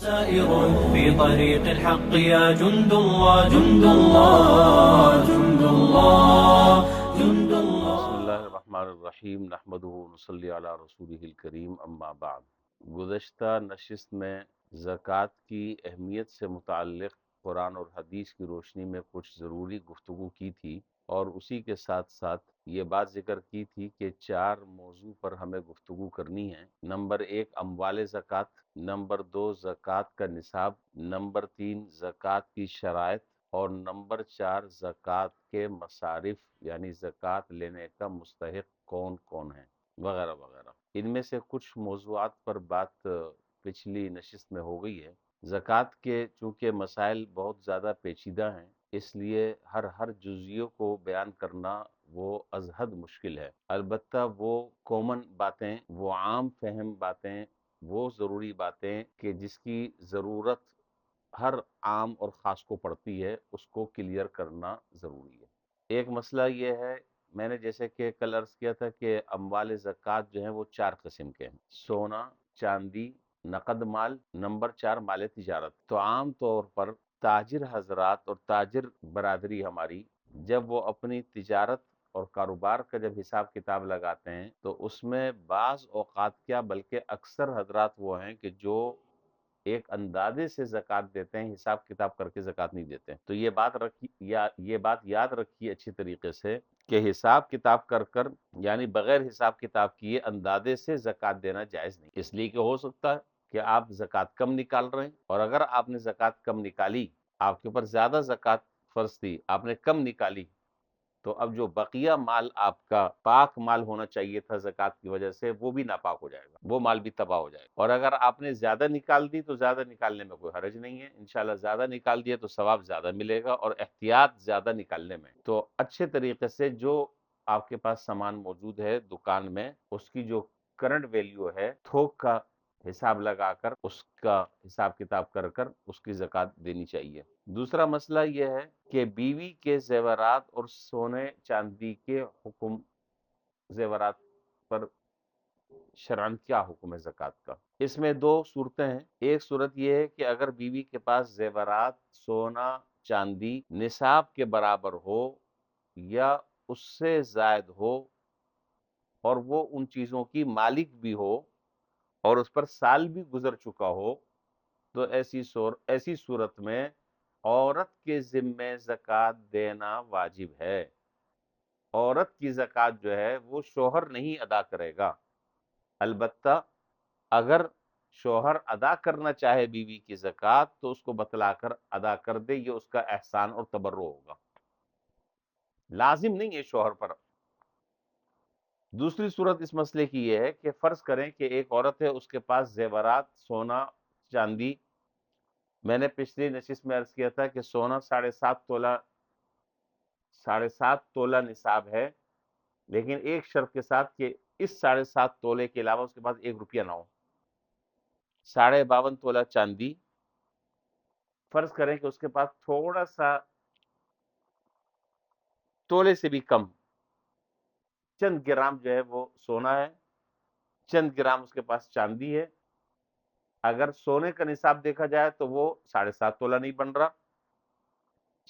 سائر في طريق الحق يا جند الله جند الله جند الله جند الله. بسم اللہ الرحمن الرحیم نحمدہ ونصلی علی رسولہ الکریم اما بعد. گزشتہ نشست میں زکوٰۃ کی اہمیت سے متعلق قرآن اور حدیث کی روشنی میں کچھ ضروری گفتگو کی تھی، اور اسی کے ساتھ ساتھ یہ بات ذکر کی تھی کہ 4 موضوع پر ہمیں گفتگو کرنی ہے. نمبر 1 اموال زکوٰۃ، نمبر 2 زکوٰۃ کا نصاب، نمبر 3 زکوٰۃ کی شرائط، اور نمبر 4 زکوٰۃ کے مصارف یعنی زکوٰۃ لینے کا مستحق کون کون ہے، وغیرہ وغیرہ. ان میں سے کچھ موضوعات پر بات پچھلی نشست میں ہو گئی ہے. زکوٰۃ کے چونکہ مسائل بہت زیادہ پیچیدہ ہیں، اس لیے ہر جزیوں کو بیان کرنا وہ از حد مشکل ہے. البتہ وہ کامن باتیں، وہ عام فہم باتیں، وہ ضروری باتیں کہ جس کی ضرورت ہر عام اور خاص کو پڑتی ہے، اس کو کلیئر کرنا ضروری ہے. ایک مسئلہ یہ ہے، میں نے جیسے کہ کل عرض کیا تھا کہ اموال زکوٰۃ جو ہیں وہ 4 قسم کے ہیں: سونا، چاندی، نقد مال، نمبر 4 مال تجارت. تو عام طور پر تاجر حضرات اور تاجر برادری ہماری جب وہ اپنی تجارت اور کاروبار کا جب حساب کتاب لگاتے ہیں تو اس میں بعض اوقات کیا بلکہ اکثر حضرات وہ ہیں کہ جو ایک اندازے سے زکوٰۃ دیتے ہیں، حساب کتاب کر کے زکوٰۃ نہیں دیتے. تو یہ بات یاد رکھیے اچھی طریقے سے کہ حساب کتاب کر یعنی بغیر حساب کتاب کیے اندازے سے زکوٰۃ دینا جائز نہیں. اس لیے کہ ہو سکتا ہے کہ آپ زکوٰۃ کم نکال رہے ہیں، اور اگر آپ نے زکوٰۃ کم نکالی، آپ کے اوپر زیادہ زکوٰۃ فرض تھی، آپ نے کم نکالی، تو اب جو بقیہ مال آپ کا پاک مال ہونا چاہیے تھا زکوٰۃ کی وجہ سے، وہ بھی ناپاک ہو جائے گا، وہ مال بھی تباہ ہو جائے گا. اور اگر آپ نے زیادہ نکال دی تو زیادہ نکالنے میں کوئی حرج نہیں ہے، انشاءاللہ زیادہ نکال دیا تو ثواب زیادہ ملے گا، اور احتیاط زیادہ نکالنے میں. تو اچھے طریقے سے جو آپ کے پاس سامان موجود ہے دکان میں، اس کی جو کرنٹ ویلیو ہے، تھوک کا حساب لگا کر، اس کا حساب کتاب کر اس کی زکوٰۃ دینی چاہیے. دوسرا مسئلہ یہ ہے کہ بیوی کے زیورات اور سونے چاندی کے حکم، زیورات پر شرعاً کیا حکم ہے زکوٰۃ کا. اس میں 2 صورتیں ہیں. ایک صورت یہ ہے کہ اگر بیوی کے پاس زیورات، سونا چاندی نصاب کے برابر ہو یا اس سے زائد ہو، اور وہ ان چیزوں کی مالک بھی ہو اور اس پر سال بھی گزر چکا ہو، تو ایسی صورت میں عورت کے ذمے زکوٰۃ دینا واجب ہے. عورت کی زکوٰۃ جو ہے وہ شوہر نہیں ادا کرے گا. البتہ اگر شوہر ادا کرنا چاہے بیوی کی زکوٰۃ تو اس کو بتلا کر ادا کر دے، یہ اس کا احسان اور تبرع ہوگا، لازم نہیں ہے شوہر پر. دوسری صورت اس مسئلے کی یہ ہے کہ فرض کریں کہ ایک عورت ہے، اس کے پاس زیورات، سونا چاندی، میں نے پچھلی نشست میں عرض کیا تھا کہ سونا 7.5 تولہ نصاب ہے، لیکن ایک شرط کے ساتھ کہ اس 7.5 تولے کے علاوہ اس کے پاس 1 روپیہ نہ ہو. 52.5 تولہ چاندی، فرض کریں کہ اس کے پاس تھوڑا سا تولے سے بھی کم چند گرام جو ہے وہ سونا ہے، چند گرام اس کے پاس چاندی ہے. اگر سونے کا نصاب دیکھا جائے تو وہ 7.5 تولہ نہیں بن رہا،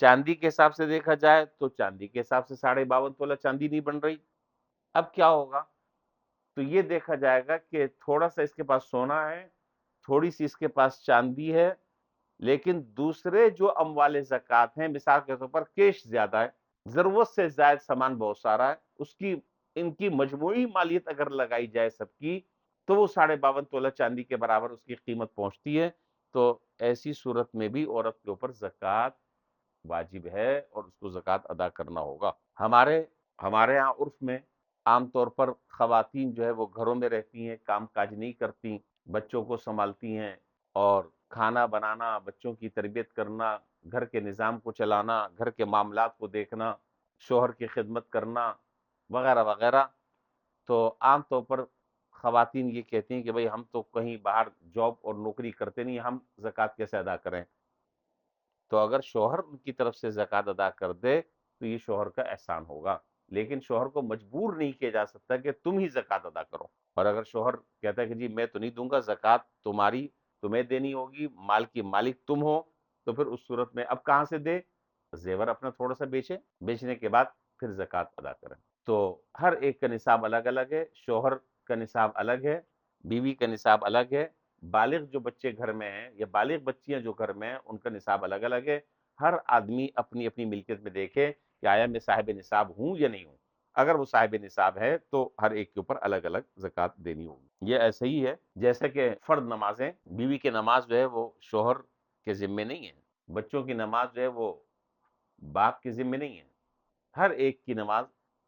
چاندی کے حساب سے دیکھا جائے تو چاندی کے حساب سے 52.5 تولہ چاندی نہیں بن رہی. اب کیا ہوگا؟ تو یہ دیکھا جائے گا کہ تھوڑا سا اس کے پاس سونا ہے، تھوڑی سی اس کے پاس چاندی ہے، لیکن دوسرے جو اموال زکوٰۃ ہیں، مثال کے طور پر کیش زیادہ ہے، ضرورت سے زائد سامان بہت سارا ہے، ان کی مجموعی مالیت اگر لگائی جائے سب کی تو وہ 52.5 تولہ چاندی کے برابر اس کی قیمت پہنچتی ہے. تو ایسی صورت میں بھی عورت کے اوپر زکوٰۃ واجب ہے اور اس کو زکوٰۃ ادا کرنا ہوگا. ہمارے ہاں عرف میں عام طور پر خواتین جو ہے وہ گھروں میں رہتی ہیں، کام کاج نہیں کرتی، بچوں کو سنبھالتی ہیں، اور کھانا بنانا، بچوں کی تربیت کرنا، گھر کے نظام کو چلانا، گھر کے معاملات کو دیکھنا، شوہر کی خدمت کرنا، وغیرہ وغیرہ. تو عام طور پر خواتین یہ کہتی ہیں کہ بھئی ہم تو کہیں باہر جاب اور نوکری کرتے نہیں، ہم زکوٰۃ کیسے ادا کریں؟ تو اگر شوہر ان کی طرف سے زکوٰۃ ادا کر دے تو یہ شوہر کا احسان ہوگا، لیکن شوہر کو مجبور نہیں کیا جا سکتا کہ تم ہی زکوٰۃ ادا کرو. اور اگر شوہر کہتا ہے کہ جی میں تو نہیں دوں گا، زکوٰۃ تمہاری تمہیں دینی ہوگی، مال کی مالک تم ہو، تو پھر اس صورت میں اب کہاں سے دے؟ زیور اپنا تھوڑا سا بیچے، بیچنے کے بعد پھر زکوٰۃ ادا کریں۔ تو ہر ایک کا نصاب الگ الگ ہے، شوہر کا نصاب الگ ہے، بیوی کا نصاب الگ ہے، بالغ جو بچے گھر میں ہیں یا بالغ بچیاں جو گھر میں ہیں ان کا نصاب الگ الگ ہے۔ ہر آدمی اپنی اپنی ملکیت میں دیکھے کہ آیا میں صاحب نصاب ہوں یا نہیں ہوں۔ اگر وہ صاحب نصاب ہے تو ہر ایک کے اوپر الگ الگ زکوٰۃ دینی ہوگی۔ یہ ایسے ہی ہے جیسے کہ فرض نمازیں، بیوی کی نماز جو ہے وہ شوہر کے ذمے نہیں ہے، بچوں کی نماز جو ہے وہ باپ کے ذمے نہیں ہے، ہر ایک کی نماز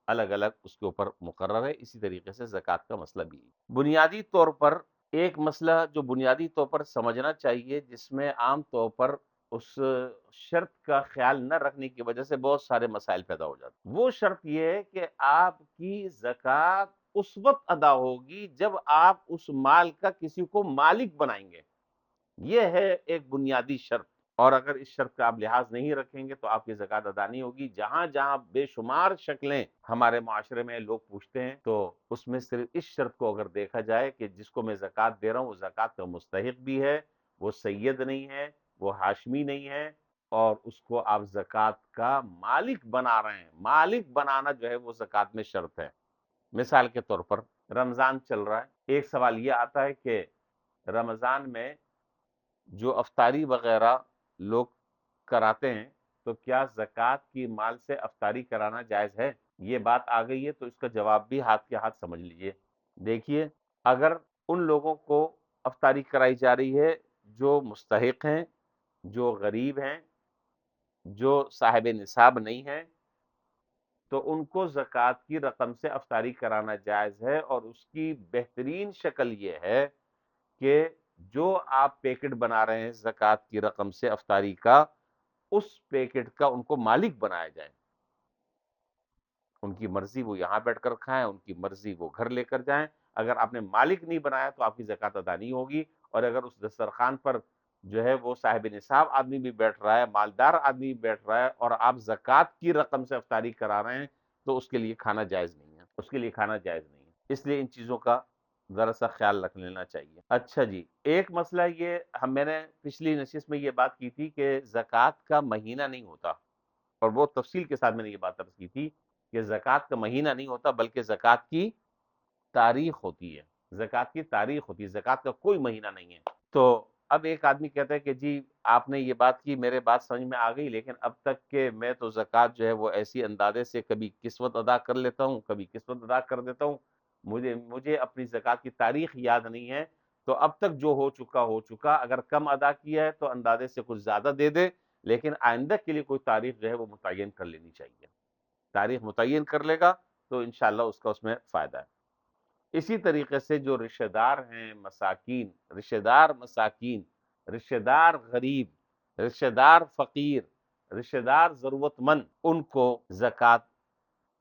الگ الگ اس کے اوپر مقرر ہے۔ اسی طریقے سے زکوٰۃ کا مسئلہ بھی ہے۔ بنیادی طور پر ایک مسئلہ جو بنیادی طور پر سمجھنا چاہیے، جس میں عام طور پر اس شرط کا خیال نہ رکھنے کی وجہ سے بہت سارے مسائل پیدا ہو جاتے ہیں، وہ شرط یہ ہے کہ آپ کی زکوٰۃ اس وقت ادا ہوگی جب آپ اس مال کا کسی کو مالک بنائیں گے۔ یہ ہے ایک بنیادی شرط، اور اگر اس شرط کا آپ لحاظ نہیں رکھیں گے تو آپ کی زکوٰۃ ادا نہیں ہوگی۔ جہاں جہاں بے شمار شکلیں ہمارے معاشرے میں لوگ پوچھتے ہیں، تو اس میں صرف اس شرط کو اگر دیکھا جائے کہ جس کو میں زکوٰۃ دے رہا ہوں وہ زکوٰۃ کا مستحق بھی ہے، وہ سید نہیں ہے، وہ ہاشمی نہیں ہے، اور اس کو آپ زکوٰۃ کا مالک بنا رہے ہیں۔ مالک بنانا جو ہے وہ زکوٰۃ میں شرط ہے۔ مثال کے طور پر رمضان چل رہا ہے، ایک سوال یہ آتا ہے کہ رمضان میں جو افطاری وغیرہ لوگ کراتے ہیں تو کیا زکوٰۃ کی مال سے افطاری کرانا جائز ہے؟ یہ بات آ گئی ہے تو اس کا جواب بھی ہاتھ کے ہاتھ سمجھ لیجئے۔ دیکھیے، اگر ان لوگوں کو افطاری کرائی جا رہی ہے جو مستحق ہیں، جو غریب ہیں، جو صاحب نصاب نہیں ہیں، تو ان کو زکوٰۃ کی رقم سے افطاری کرانا جائز ہے، اور اس کی بہترین شکل یہ ہے کہ جو آپ پیکٹ بنا رہے ہیں زکوٰۃ کی رقم سے افطاری کا، اس پیکٹ کا ان کو مالک بنایا جائے۔ ان کی مرضی وہ یہاں بیٹھ کر کھائیں، ان کی مرضی وہ گھر لے کر جائیں۔ اگر آپ نے مالک نہیں بنایا تو آپ کی زکوٰۃ ادا نہیں ہوگی، اور اگر اس دسترخوان پر جو ہے وہ صاحب نصاب آدمی بھی بیٹھ رہا ہے، مالدار آدمی بھی بیٹھ رہا ہے، اور آپ زکوٰۃ کی رقم سے افطاری کرا رہے ہیں، تو اس کے لیے کھانا جائز نہیں ہے، اس کے لیے کھانا جائز نہیں ہے۔ اس لیے ان چیزوں کا ذرا سا خیال رکھ لینا چاہیے۔ اچھا جی، ایک مسئلہ یہ میں نے پچھلی نشست میں یہ بات کی تھی کہ زکوٰۃ کا مہینہ نہیں ہوتا، اور بہت تفصیل کے ساتھ میں نے یہ بات عرض کی تھی کہ زکوٰۃ کا مہینہ نہیں ہوتا بلکہ زکوٰۃ کی تاریخ ہوتی ہے۔ زکوٰۃ کی تاریخ ہوتی ہے، زکوٰۃ کا کوئی مہینہ نہیں ہے۔ تو اب ایک آدمی کہتا ہے کہ جی آپ نے یہ بات کی، میرے بات سمجھ میں آ گئی، لیکن اب تک کہ میں تو زکوٰۃ جو ہے وہ ایسی اندازے سے کبھی کسوت ادا کر لیتا ہوں، کبھی کسوت ادا کر دیتا ہوں، مجھے اپنی زکوٰۃ کی تاریخ یاد نہیں ہے، تو اب تک جو ہو چکا، اگر کم ادا کیا ہے تو اندازے سے کچھ زیادہ دے دے، لیکن آئندہ کے لیے کوئی تاریخ جو ہے وہ متعین کر لینی چاہیے۔ تاریخ متعین کر لے گا تو انشاءاللہ اس میں فائدہ ہے۔ اسی طریقے سے جو رشتہ دار ہیں، مساکین، رشتہ دار غریب، رشتہ دار فقیر، رشتہ دار ضرورت مند، ان کو زکوٰۃ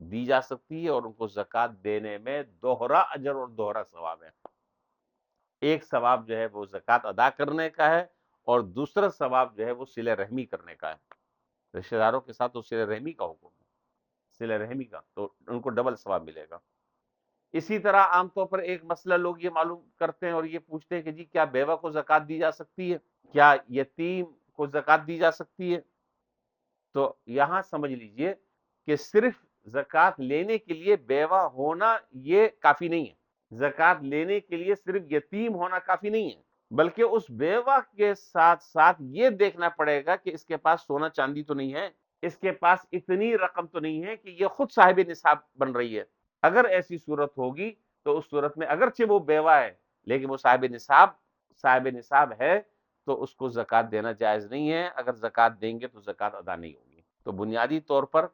دی جا سکتی ہے، اور ان کو زکوٰۃ دینے میں دوہرا اجر اور دوہرا ثواب ہے۔ ایک ثواب جو ہے وہ زکوٰۃ ادا کرنے کا ہے، اور دوسرا ثواب جو ہے وہ صلہ رحمی کرنے کا ہے۔ رشتہ داروں کے ساتھ تو صلہ رحمی کا حکم ہے، صلہ رحمی کا، تو ان کو ڈبل ثواب ملے گا۔ اسی طرح عام طور پر ایک مسئلہ لوگ یہ معلوم کرتے ہیں اور یہ پوچھتے ہیں کہ جی کیا بیوہ کو زکوٰۃ دی جا سکتی ہے؟ کیا یتیم کو زکوٰۃ دی جا سکتی ہے؟ تو یہاں سمجھ لیجئے کہ صرف زکوٰۃ لینے کے لیے بیوہ ہونا یہ کافی نہیں ہے۔ زکوٰۃ لینے کے لیے صرف یتیم ہونا کافی نہیں ہے، بلکہ اس بیوہ کے ساتھ ساتھ یہ دیکھنا پڑے گا کہ اس کے پاس سونا چاندی تو نہیں ہے، اس کے پاس اتنی رقم تو نہیں ہے کہ یہ خود صاحب نصاب بن رہی ہے۔ اگر ایسی صورت ہوگی تو اس صورت میں اگرچہ وہ بیوہ ہے لیکن وہ صاحب نصاب ہے، تو اس کو زکوٰۃ دینا جائز نہیں ہے۔ اگر زکوٰۃ دیں گے تو زکوٰۃ ادا نہیں ہوگی۔ تو بنیادی طور پر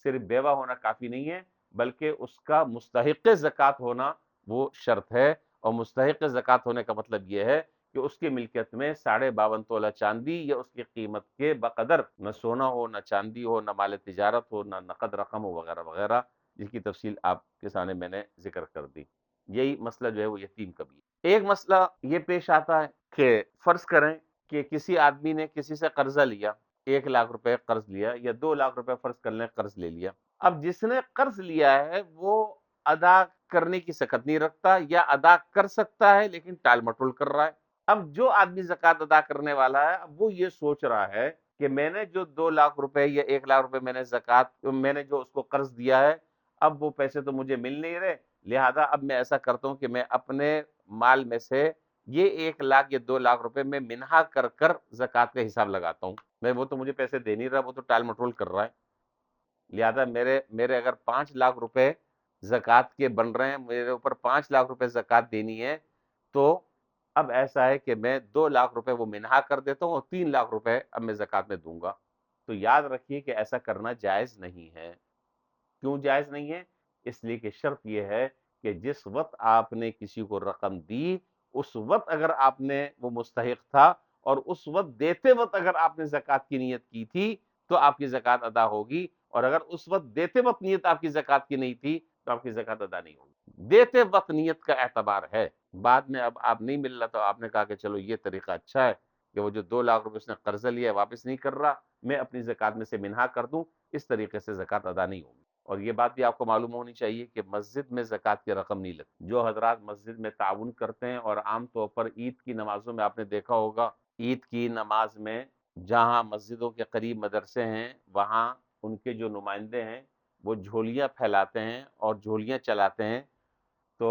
صرف بیوہ ہونا کافی نہیں ہے، بلکہ اس کا مستحق زکوٰۃ ہونا وہ شرط ہے، اور مستحق زکوٰۃ ہونے کا مطلب یہ ہے کہ اس کی ملکیت میں 52.5 تولہ چاندی یا اس کی قیمت کے بقدر نہ سونا ہو، نہ چاندی ہو، نہ مال تجارت ہو، نہ نقد رقم ہو، وغیرہ وغیرہ، جس کی تفصیل آپ کے سامنے میں نے ذکر کر دی۔ یہی مسئلہ جو ہے وہ یتیم کا بھی ہے۔ ایک مسئلہ یہ پیش آتا ہے کہ فرض کریں کہ کسی آدمی نے کسی سے قرضہ لیا، 1 لاکھ روپے قرض لیا، یا 2 لاکھ روپے فرض کر لیں قرض لے لیا۔ اب جس نے قرض لیا ہے وہ ادا کرنے کی سکت نہیں رکھتا، یا ادا کر سکتا ہے لیکن ٹال مٹول کر رہا ہے۔ اب جو آدمی زکوٰۃ ادا کرنے والا ہے اب وہ یہ سوچ رہا ہے کہ میں نے جو 2 لاکھ روپے یا 1 لاکھ روپے میں نے زکوٰۃ میں نے جو اس کو قرض دیا ہے اب وہ پیسے تو مجھے مل نہیں رہے، لہذا اب میں ایسا کرتا ہوں کہ میں اپنے مال میں سے یہ 1 لاکھ یا 2 لاکھ روپے میں منہا کر کر زکوٰۃ کا حساب لگاتا ہوں، میں وہ تو مجھے پیسے دے نہیں رہا، وہ تو ٹال مٹول کر رہا ہے، لہذا میرے اگر 5 لاکھ روپے زکوٰۃ کے بن رہے ہیں، میرے اوپر 5 لاکھ روپے زکوٰۃ دینی ہے، تو اب ایسا ہے کہ میں 2 لاکھ روپے وہ منہا کر دیتا ہوں اور 3 لاکھ روپے اب میں زکوٰۃ میں دوں گا۔ تو یاد رکھیے کہ ایسا کرنا جائز نہیں ہے۔ کیوں جائز نہیں ہے؟ اس لیے کہ شرط یہ ہے کہ جس وقت آپ نے کسی کو رقم دی اس وقت اگر آپ نے وہ مستحق تھا اور اس وقت دیتے وقت اگر آپ نے زکوٰۃ کی نیت کی تھی تو آپ کی زکوٰۃ ادا ہوگی، اور اگر اس وقت دیتے وقت نیت آپ کی زکوٰۃ کی نہیں تھی تو آپ کی زکوٰۃ ادا نہیں ہوگی۔ دیتے وقت نیت کا اعتبار ہے، بعد میں اب آپ نہیں مل رہا تو آپ نے کہا کہ چلو یہ طریقہ اچھا ہے کہ وہ جو 2 لاکھ روپے اس نے قرضہ لیا ہے واپس نہیں کر رہا، میں اپنی زکوٰۃ میں سے منہا کر دوں، اس طریقے سے زکوٰۃ ادا نہیں ہوگی۔ اور یہ بات بھی آپ کو معلوم ہونی چاہیے کہ مسجد میں زکوٰۃ کی رقم نہیں لگتی۔ جو حضرات مسجد میں تعاون کرتے ہیں اور عام طور پر عید کی نمازوں میں آپ نے دیکھا ہوگا، عید کی نماز میں جہاں مسجدوں کے قریب مدرسے ہیں وہاں ان کے جو نمائندے ہیں وہ جھولیاں پھیلاتے ہیں اور جھولیاں چلاتے ہیں، تو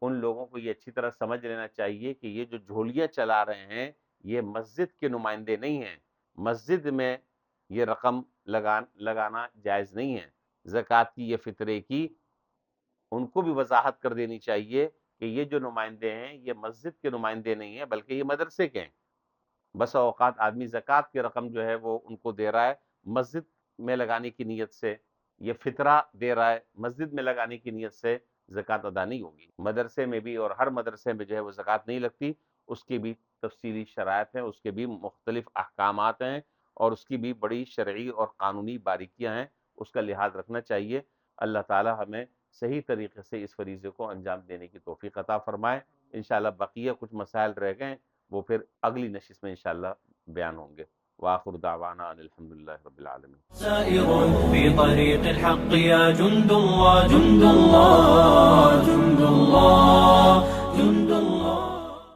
ان لوگوں کو یہ اچھی طرح سمجھ لینا چاہیے کہ یہ جو جھولیاں چلا رہے ہیں یہ مسجد کے نمائندے نہیں ہیں، مسجد میں یہ رقم لگانا جائز نہیں ہے۔ زکوٰۃ کی یا فطرے کی ان کو بھی وضاحت کر دینی چاہیے کہ یہ جو نمائندے ہیں یہ مسجد کے نمائندے نہیں ہیں بلکہ یہ مدرسے کے ہیں۔ بس اوقات آدمی زکوٰۃ کی رقم جو ہے وہ ان کو دے رہا ہے مسجد میں لگانے کی نیت سے، یہ فطرہ دے رہا ہے مسجد میں لگانے کی نیت سے، زکوٰۃ ادا نہیں ہوگی۔ مدرسے میں بھی اور ہر مدرسے میں جو ہے وہ زکوٰۃ نہیں لگتی، اس کی بھی تفصیلی شرائط ہیں، اس کے بھی مختلف احکامات ہیں اور اس کی بھی بڑی شرعی اور قانونی باریکیاں ہیں، اس کا لحاظ رکھنا چاہیے۔ اللہ تعالی ہمیں صحیح طریقے سے اس فریضے کو انجام دینے کی توفیق عطا فرمائے۔ انشاءاللہ بقیہ کچھ مسائل رہ گئے وہ پھر اگلی نشست میں انشاءاللہ بیان ہوں گے۔ وآخر دعوانا ان الحمدللہ رب العالمین۔ سائر في طريق الحق يا جند الله جند الله جند الله